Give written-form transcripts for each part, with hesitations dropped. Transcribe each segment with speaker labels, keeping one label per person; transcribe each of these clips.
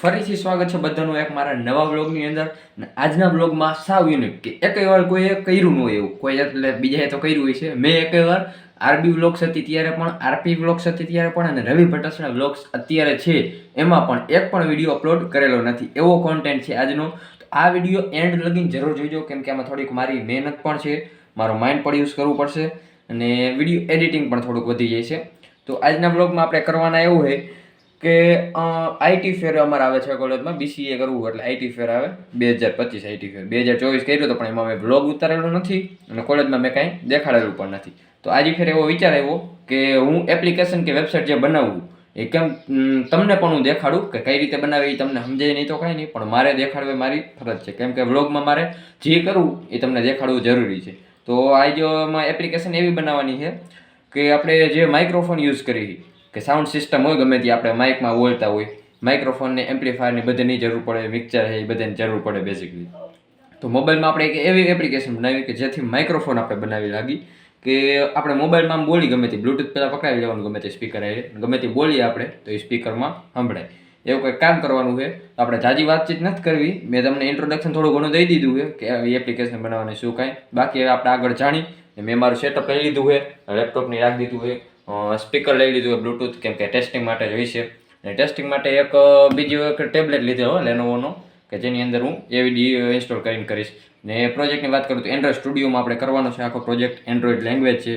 Speaker 1: ફરીથી સ્વાગત છે બધાનું એક મારા નવા બ્લોગની અંદર. આજના બ્લોગમાં સાવ યુનિક કે એકવાર કોઈએ કર્યું ન હોય એવું કોઈ, એટલે બીજાએ તો કર્યું હોય છે. મેં એકવાર આરબી વ્લોગ્સ હતી ત્યારે પણ, આરપી વ્લોગ્સ હતી ત્યારે પણ, અને રવિ ભટ્ટાસણા વ્લોગ્સ અત્યારે છે એમાં પણ એક પણ વિડીયો અપલોડ કરેલો નથી. એવો કોન્ટેન્ટ છે આજનો. તો આ વિડીયો એન્ડ લગીને જરૂર જોઈજો, કેમ કે આમાં થોડીક મારી મહેનત પણ છે, મારો માઇન્ડ પણ યુઝ કરવું પડશે, અને વિડીયો એડિટિંગ પણ થોડુંક વધી જાય છે. તો આજના બ્લોગમાં આપણે કરવાના એવું છે કે આઈટી ફેર અમારે આવે છે કોલેજમાં, બીસીએ કરવું એટલે આઈટી ફેર આવે 2025 આઈટી ફેર. 2024 કર્યો તો પણ એમાં મેં બ્લોગ ઉતારેલો નથી અને કોલેજમાં મેં કાંઈ દેખાડેલું પણ નથી. તો આજે ફેર એવો વિચાર આવ્યો કે હું એપ્લિકેશન કે વેબસાઇટ જે બનાવું એ કેમ તમને પણ હું દેખાડું કે કઈ રીતે બનાવે. એ તમને સમજાય નહીં તો કાંઈ નહીં, પણ મારે દેખાડવે મારી ફરજ છે, કેમ કે વ્લોગમાં મારે જે કરવું એ તમને દેખાડવું જરૂરી છે. તો આજમાં એપ્લિકેશન એવી બનાવવાની છે કે આપણે જે માઇક્રોફોન યુઝ કરીએ કે સાઉન્ડ સિસ્ટમ હોય ગમે તે, આપણે માઇકમાં બોલતા હોય, માઇક્રોફોનને એમ્પ્લીફાયરની બધાની જરૂર પડે, મિક્સર છે એ બધાની જરૂર પડે બેઝિકલી. તો મોબાઈલમાં આપણે એક એવી એપ્લિકેશન બનાવી કે જેથી માઇક્રોફોન આપણે બનાવી લાગી કે આપણે મોબાઈલમાં આમ બોલી ગમે તે, બ્લૂટૂથ પહેલાં પકડાવી લેવાનું ગમે તે સ્પીકર આવે, ગમે તે બોલીએ આપણે તો એ સ્પીકરમાં સંભળાય. એવું કંઈક કામ કરવાનું છે. તો આપણે જાજી વાતચીત નથી કરવી, મેં તમને ઇન્ટ્રોડક્શન થોડું ઘણું દઈ દીધું છે કે આવી એપ્લિકેશન બનાવવાની શું કાંઈ. બાકી હવે આપણે આગળ જાણી. મેં મારું સેટઅપ લઈ લીધું છે, લેપટોપની રાખી દીધું છે, સ્પીકર લઈ લીધું છે બ્લૂટૂથ, કેમ કે ટેસ્ટિંગ માટે જોઈશે. અને ટેસ્ટિંગ માટે એક બીજું એક ટેબ્લેટ લીધો લેનોવોનો, કે જેની અંદર હું એવીડી ઇન્સ્ટોલ કરીને કરીશ. ને પ્રોજેક્ટની વાત કરું તો એન્ડ્રોઈડ સ્ટુડિયોમાં આપણે કરવાનો છે આખો પ્રોજેક્ટ. એન્ડ્રોઈડ લેંગ્વેજ છે.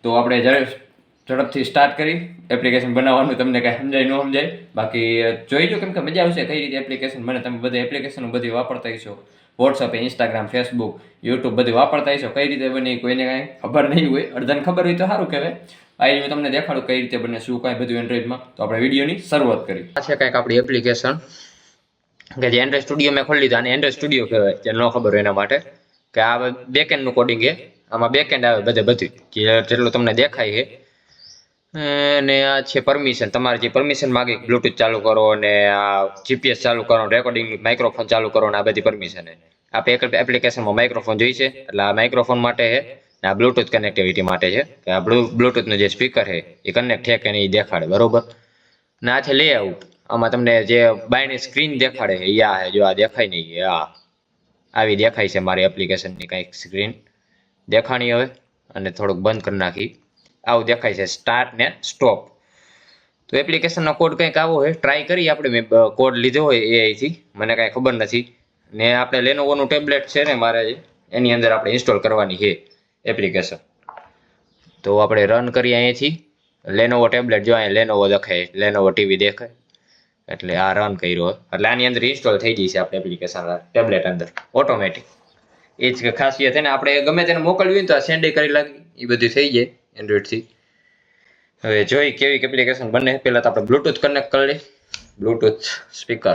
Speaker 1: તો આપણે ઝડપથી સ્ટાર્ટ કરી એપ્લિકેશન બનાવવાનું. તમને કાંઈ સમજાય ન સમજાય બાકી જોઈજો, કેમ કે મજા આવશે કઈ રીતે એપ્લિકેશન બને. તમે બધી એપ્લિકેશનો બધી વાપરતા હશો, વોટ્સઅપ, ઇન્સ્ટાગ્રામ, ફેસબુક, યુટ્યુબ બધી વાપરતા હશો. કઈ રીતે બને કોઈને કાંઈ ખબર નહીં હોય, અડધાને ખબર હોય તો સારું કહેવાય. આ હું તમને દેખાડું કઈ રીતે બને શું કાંઈ બધું એન્ડ્રોઈડમાં. તો આપણે વિડીયોની શરૂઆત કરી. આ છે કાંઈક આપણી એપ્લિકેશન કે જે એન્ડ્રોઈડ સ્ટુડિયો મેં ખોલી લીધા, અને એન્ડ્રોઈડ સ્ટુડિયો કહેવાય જે ન ખબર હોય એના માટે, કે આ બેકએન્ડનું કોડિંગ છે. આમાં બેકએન્ડ આવે બધું જેટલું તમને દેખાય છે. અને આ છે પરમિશન, તમારે જે પરમિશન માગે, બ્લૂટૂથ ચાલુ કરો અને આ જીપીએસ ચાલુ કરો, રેકોર્ડિંગ માઇક્રોફોન ચાલુ કરો, આ બધી પરમિશન છે. આપણે એક એપ્લિકેશનમાં માઇક્રોફોન જોઈશે એટલે આ માઇક્રોફોન માટે છે, આ બ્લૂટૂથ કનેક્ટિવિટી માટે છે કે આ બ્લૂટૂથનું જે સ્પીકર છે એ કનેક્ટ છે કે નહીં એ દેખાડે, બરોબર. ને આ છે લેઆઉટ. આમાં તમને જે બાયની સ્ક્રીન દેખાડે છે એ આ છે, જો આ દેખાય નહીં, આ આવી દેખાય છે મારી એપ્લિકેશનની કાંઈક સ્ક્રીન દેખાણી. હવે અને થોડુંક બંધ કરી નાખી, આવું દેખાય છે સ્ટાર્ટ ને સ્ટોપ. તો એપ્લિકેશનનો કોડ કંઈક આવો હોય, ટ્રાય કરી આપણે. મેં કોડ લીધો હોય એ અહીંથી, મને કાંઈ ખબર નથી. ને આપણે લેનોવોનું ટેબ્લેટ છે ને મારે, એની અંદર આપણે ઇન્સ્ટોલ કરવાની છે એપ્લિકેશન. તો આપણે રન કરીએ અહીંથી. લેનોવો ટેબ્લેટ, જો અહીંયા લેનોવો દેખાય, લેનોવો ટીવી દેખાય, એટલે આ રન કર્યો એટલે આની અંદર ઇન્સ્ટોલ થઈ ગઈ છે આપણે એપ્લિકેશન ટેબ્લેટ અંદર ઓટોમેટિક. એ જ ખાસિયત છે ને, આપણે ગમે તેને મોકલવી હોય તો આ સેન્ડ કરી લાગી એ બધું થઈ જાય એન્ડ્રોઈડથી. હવે જોઈ કેવી એપ્લિકેશન બને. પહેલા તો આપણે બ્લૂટૂથ કનેક્ટ કરી લઈએ, બ્લૂટૂથ સ્પીકર.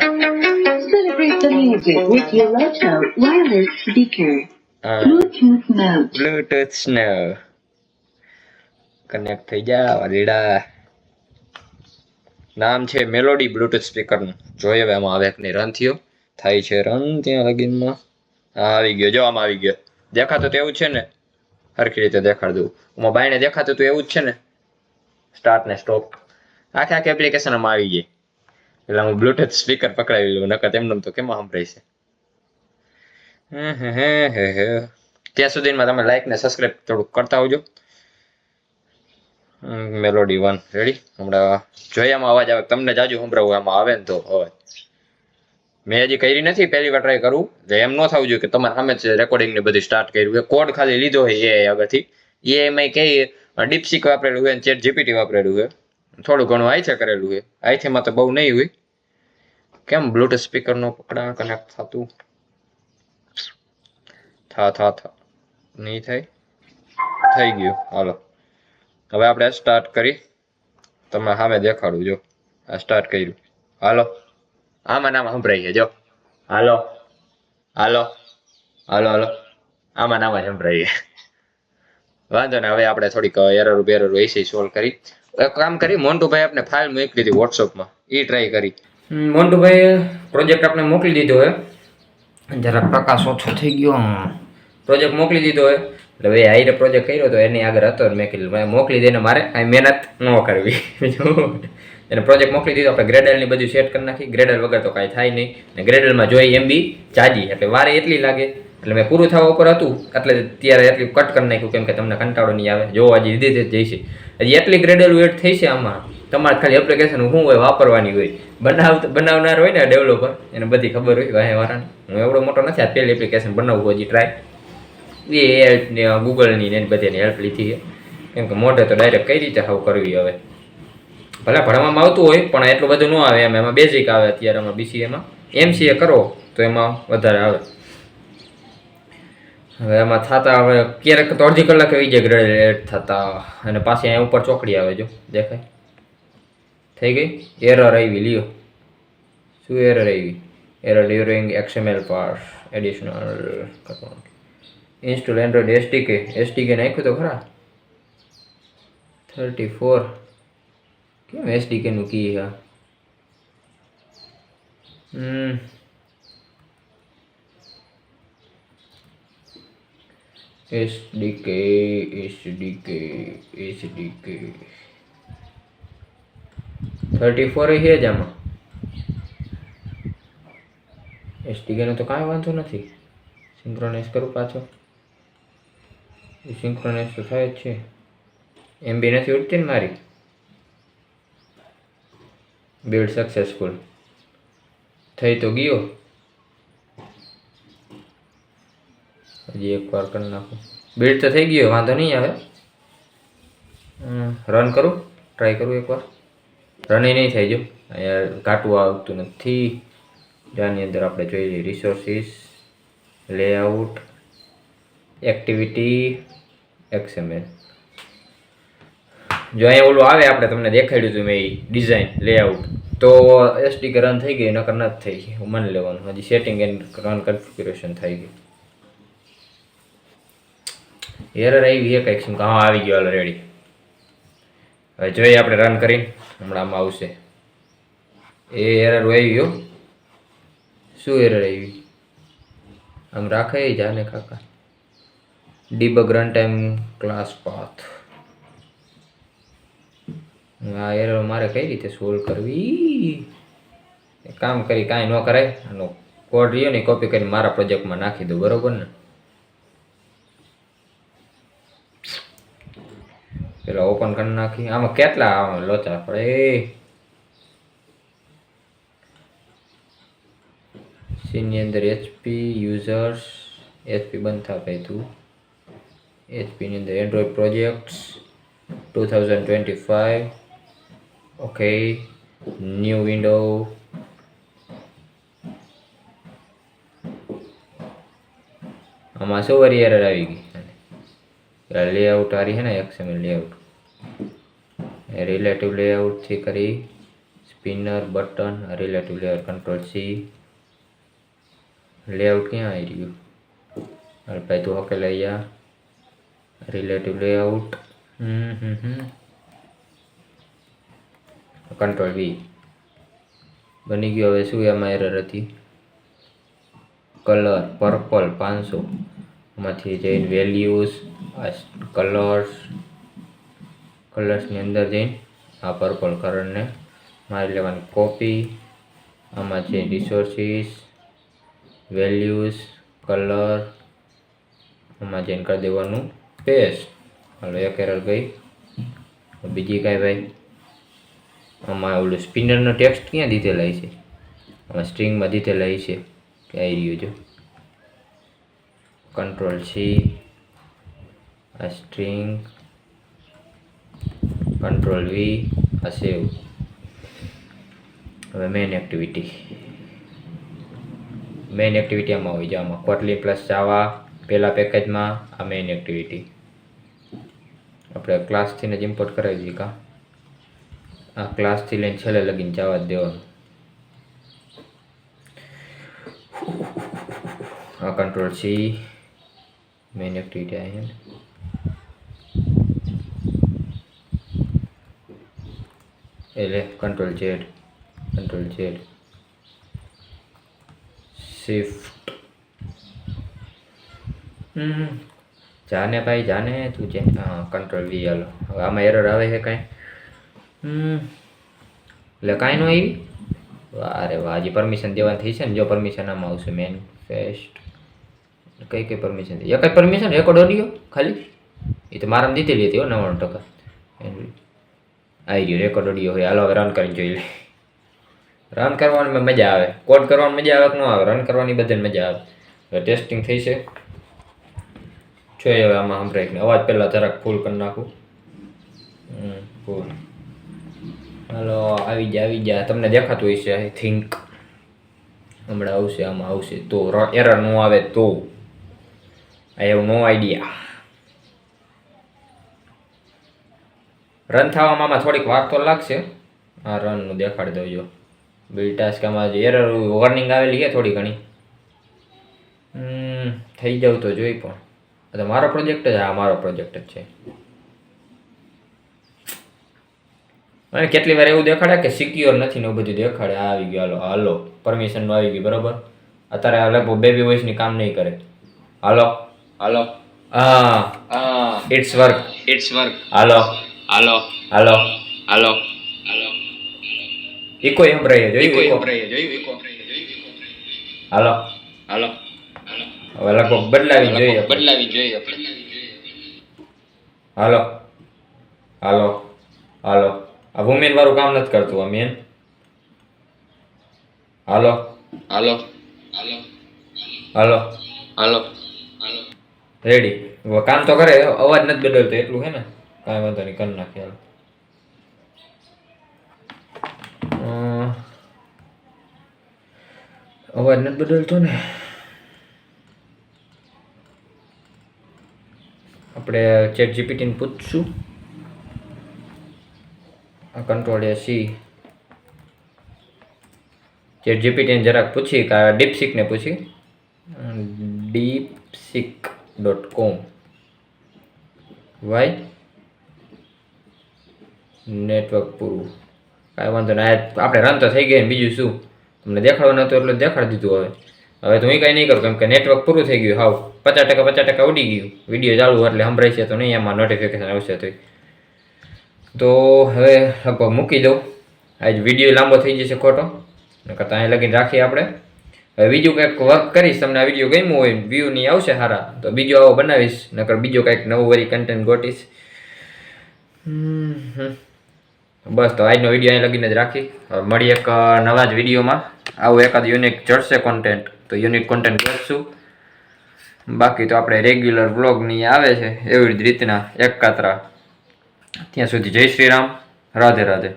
Speaker 1: બ્લૂટૂથ ને કનેક્ટ થઈ જાય રીડા. નામ છે મેલોડી બ્લૂટૂથ સ્પીકરનું. જોઈએ હવે આમાં આવે કે નહીં. રન થયો, થાય છે રન ત્યાં લગીનમાં. હા આવી ગયો, જો આમાં આવી ગયો. દેખાતું તો એવું જ છે ને, સરખી રીતે દેખાડ દઉં. આમાં બાયણે દેખાતું તો એવું જ છે ને, સ્ટાર્ટ ને સ્ટોપ. આખી એપ્લિકેશન આમાં આવી ગઈ. એટલે હું બ્લૂટૂથ સ્પીકર પકડાવી લઉં, નકર એમને તો કેમાં સંભળાય છે. ત્યાં સુધીમાં તમે લાઈક ને સબસ્ક્રાઈબ થોડુંક કરતા આવજો. Melody 1 ready. હમણાં જોઈએ આમાં અવાજ આવે, તમને જાજુ સંભળાવું આમાં આવે ને તો અવાજ. મેં હજી કરી નથી, પહેલી વાર ટ્રાય કરું. એમ ન થવું જોઈએ કે તમારે સામે જ રેકોર્ડિંગ ને બધી સ્ટાર્ટ કર્યું. કોડ ખાલી લીધો હોય એ આગળથી. એમાં કઈ ડીપસીક વાપરેલું હોય, ચેટ જીપીટી વાપરેલું હોય, થોડું ઘણું આઈથે કરેલું હોય. આઈથેમાં તો બહુ નહીં હોય. કેમ બ્લૂટૂથ સ્પીકર નો પકડા કનેક્ટ થતું નહીં થાય. થઈ ગયું, હાલો. હવે આપણે સ્ટાર્ટ કરી, તમે સામે દેખાડું. જો આ સ્ટાર્ટ કર્યું, હાલો. આમાં નામ સંભળાય છે, જો હાલો હાલો હાલો હાલો. આમાં નામ સંભળાય છે. વાંધો ને, હવે આપણે થોડીક એરર એસી સોલ્વ કરી. એક કામ કરી, મોન્ટુભાઈ આપણે ફાઇલ મોકલી દીધી વોટ્સઅપમાં, એ ટ્રાય કરી. મોન્ટુભાઈ પ્રોજેક્ટ આપણે મોકલી દીધો હોય, જરાક પ્રકાશ ઓછો થઈ ગયો. પ્રોજેક્ટ મોકલી દીધો હોય એટલે હવે આઈરે પ્રોજેક્ટ કર્યો તો એની આગળ હતો. મેં કીધું મેં મોકલી દઈને મારે કાંઈ મહેનત ન કરવી. એને પ્રોજેક્ટ મોકલી દીધો. આપણે ગ્રેડલની બધું સેટ કરી નાખી. ગ્રેડલ વગર તો કાંઈ થાય નહીં. અને ગ્રેડલમાં જોઈએ MB જાજી, એટલે વારે એટલી લાગે. એટલે મેં પૂરું થવા ઉપર હતું એટલે ત્યારે એટલી કટ કરી નાખ્યું, કેમ કે તમને કંટાળો નહીં આવે. જો હજી દીધી જ જઈશે, હજી એટલી ગ્રેડલ એડ થઈ છે આમાં. તમારે ખાલી એપ્લિકેશન શું હોય વાપરવાની હોય. બનાવનાર હોય ને ડેવલપર, એને બધી ખબર હોય વાહે વારાને. હું એવડો મોટો નથી, આ પહેલી એપ્લિકેશન બનાવવું હજી ટ્રાય. એ હેલ્પ ગૂગલની ને બધાની હેલ્પ લીધી છે, કેમ કે મોઢે તો ડાયરેક્ટ કઈ રીતે હાવ કરવી. હવે ભલે ભણવામાં આવતું હોય પણ એટલું બધું ન આવે. એમાં બેઝિક આવે. અત્યારે આમાં BCAમાં MCA કરો તો એમાં વધારે આવે. હવે એમાં થતા હવે ક્યારેક તો અડધી કલાક આવી જાય ગ્રેડ એડ થતા, અને પાછી અહીંયા ઉપર ચોકડી આવે, જો દેખાય. થઈ ગઈ. એરર આવી, લ્યો શું એરર આવી? Error during XML part additional install Android SDK નાખ્યું તો ખરા. 34 કેમ SDK નું કી? હા SDK 34 છે જ આમાં. SDK નો તો કાંઈ વાંધો નથી. સિંક્રોનાઇઝ કરું પાછો. સિંક્રોનાઇઝ તો થાય જ છે. MB નથી ઉઠતી ને મારી. બિલ્ડ સક્સેસફુલ થઈ તો ગયો. હજી એકવાર કરી નાખું. બિલ્ડ તો થઈ ગયો, વાંધો નહીં આવે. રન કરું, ટ્રાય કરું એકવાર. રન નહીં થઈ. જો અહીંયા કાટવું આવતું નથી. આની અંદર આપણે જોઈ લઈએ રિસોર્સિસ, લેઆઉટ, એક્ટિવિટી, XML. જો અહીંયા ઓલું આવે, આપણે તમને દેખાડ્યું હતું મેં એ ડિઝાઇન લેઆઉટ, તો SDK રન થઈ ગઈ, નકર નથી થઈ. માની લેવાનું હજી સેટિંગ એન્ડ રન કન્ફિગ્યુરેશન થઈ ગઈ. એરર આવી છે કંઈક શું? હા આવી ગયો ઓલરેડી. હવે જોઈએ આપણે રન કરીને, હમણાં આવશે. એ એરર આવી ગયો. શું એરર આવી? આમ રાખે જાને કાકા. Debug run time class path. આ એરર મારે કઈ રીતે સોલ્વ કરવી? કામ કરી કાંઈ ન કરાય. આનો કોડ રહ્યો ને કોપી કરીને મારા પ્રોજેક્ટમાં નાખી દઉં, બરોબર ને? પેલા ઓપન કરી નાખી. આમાં કેટલા લોચા પડે. સીની અંદર HP યુઝર્સ, HP બંધ થા ભાઈ તું. HP ની અંદર Android projects 2025. Okay, new window. આમાં શું વરી એરર આવી ગઈ? લેઆઉટ આરી है ना XML લેઆઉટ. રિલેટિવ લેઆઉટ થી કરી spinner button relative layout Ctrl+C. Layout ક્યાં આવી રહ્યું? અરે ભાઈ તું હકે લઈ જા. રિલેટિવ લેઆઉટ Ctrl+V બની ગયો. હવે શું એમાં એરર હતી? કલર પર્પલ 500 માંથી જઈને વેલ્યુઝ, કલર્સની અંદર જઈને આ પર્પલ કલરને મારી લેવાની કોપી. આમાં છે રિસોર્સિસ, વેલ્યુઝ, કલર, આમાં જઈને કરી દેવાનું પેસ્ટ. હાલો એક એરર ગઈ. બીજી કાંઈ ભાઈ? આમાં ઓલું સ્પિનરનો ટેક્સ્ટ ક્યાં દીધેલા છે? આમાં સ્ટ્રિંગમાં દીધેલા છે કે આવી રહ્યું? જો Ctrl+C, આ સ્ટ્રિંગ, Ctrl+V, આ સેવ. હવે મેઇન એક્ટિવિટી આમાં હોય. આમાં કોટલી પ્લસ જાવા પહેલા પેકેજમાં આ મેઇન એક્ટિવિટી આપણે ક્લાસથી જ ઇમ્પોર્ટ કરાવી દઈએ. કા આ ક્લાસથી લઈને છેલ્લે લગીને જવા જ દેવાનું. આ Ctrl+C મેઇન એક્ટિવિટી આવી છે. એટલે Ctrl+Z શિફ્ટ. જાને ભાઈ જાને તું છે. હા Ctrl+V. હાલો હવે આમાં એરર આવે છે કાંઈ?
Speaker 2: એટલે કાંઈ ન આવી. અરે વાહ, હજી પરમિશન દેવાની થઈ છે ને. જો પરમિશન આમાં આવશે મેનિફેસ્ટ, કઈ કઈ પરમિશન એક જ પરમિશન રેકોર્ડ ઓડિયો ખાલી, એ તો મારામાં દીધેલી હતી 99%. આવી ગયો રેકોર્ડ ઓડિયો હોય. હાલો હવે રન કરીને જોઈ લે. રન કરવાની મજા આવે, કોડ કરવાની મજા આવે કે ન આવે, રન કરવાની બધાને મજા આવે. હવે ટેસ્ટિંગ થઈ છે. જોઈએ હવે આમાં સંભળાય અવાજ પહેલાં જરાક ફૂલ કરી નાખું. ફૂલ. હાલો આવી ગયા. તમને દેખાતું હોય છે આઈ થિંક. હમણાં આવશે, આમાં આવશે તો એરર ન આવે તો. I have no idea. Run થવામાં આમાં થોડીક વાર તો લાગશે. આ રનનું દેખાડી દઉં. જો બિલ્ડ ટાસ્ક આમાં જે એરર વોર્નિંગ આવેલી છે થોડી ઘણી. થઈ જાવ તો જોઈ પણ. તો મારો પ્રોજેક્ટ જ, હા મારો પ્રોજેક્ટ જ છે. અને કેટલી વાર એવું દેખાડે કે સિક્યોર નથી ને એવું બધું દેખાડે. આ આવી ગયું. હાલો પરમિશન નું આવી ગયું બરોબર. અત્યારે લગભગ બેબી વોઇસ ની કામ નહીં કરે. હાલો હા ઇટ્સ વર્ક. હાલો ઇકો સંભળાય જોયું. હાલો હવે લગભગ બદલાવી જોઈએ. હાલો આ વુમેન વાળું કામ નથી કરતું આ મેન. હાલો રેડી. કામ તો કરે, અવાજ નથી બદલતો એટલું હે ને. કાંઈ વાંધો નહીં, કરી નાખીએ. અવાજ નથી બદલતો ને. આપણે ચેટ જીપીટીને પૂછશું. કંટ્રોલ સી ચેટ જીપીટીને જરાક પૂછી કે ડીપસીકને પૂછી. deepseek.com વાય નેટવર્ક પૂરું. કાંઈ વાંધો નહીં. આપણે રન તો થઈ ગઈ. બીજું શું તમને દેખાડવાનું હતું એટલે દેખાડી દીધું. હવે તો હું કંઈ નહીં કરું કેમ કે નેટવર્ક પૂરું થઈ ગયું. હાવ 50% ઉડી ગયું. વિડીયો ચાલુ એટલે સંભળાય છે તો નહીં, એમાં નોટિફિકેશન આવશે તો હવે લગભગ મૂકી દઉં. આજ વિડીયો લાંબો થઈ જશે ખોટો, નકર તો અહીં લગીને રાખીએ આપણે. હવે બીજું કંઈક વર્ક કરીશ. તમને આ વિડીયો ગમ્યું હોય, વ્યૂ નહીં આવશે સારા તો બીજો આવો બનાવીશ. નકર બીજો કંઈક નવું વરી કન્ટેન્ટ ગોટીશ. બસ તો આજનો વિડીયો અહીં લગીને જ રાખી. હવે મળી એક નવા જ વિડીયોમાં. આવું એકાદ યુનિક ચડશે કોન્ટેન્ટ તો યુનિક કોન્ટેન્ટ કરશું. બાકી તો આપણે રેગ્યુલર વ્લોગની આવે છે એવી જ રીતના એક કાતરા. ત્યાં સુધી જય શ્રી રામ, રાધે રાધે.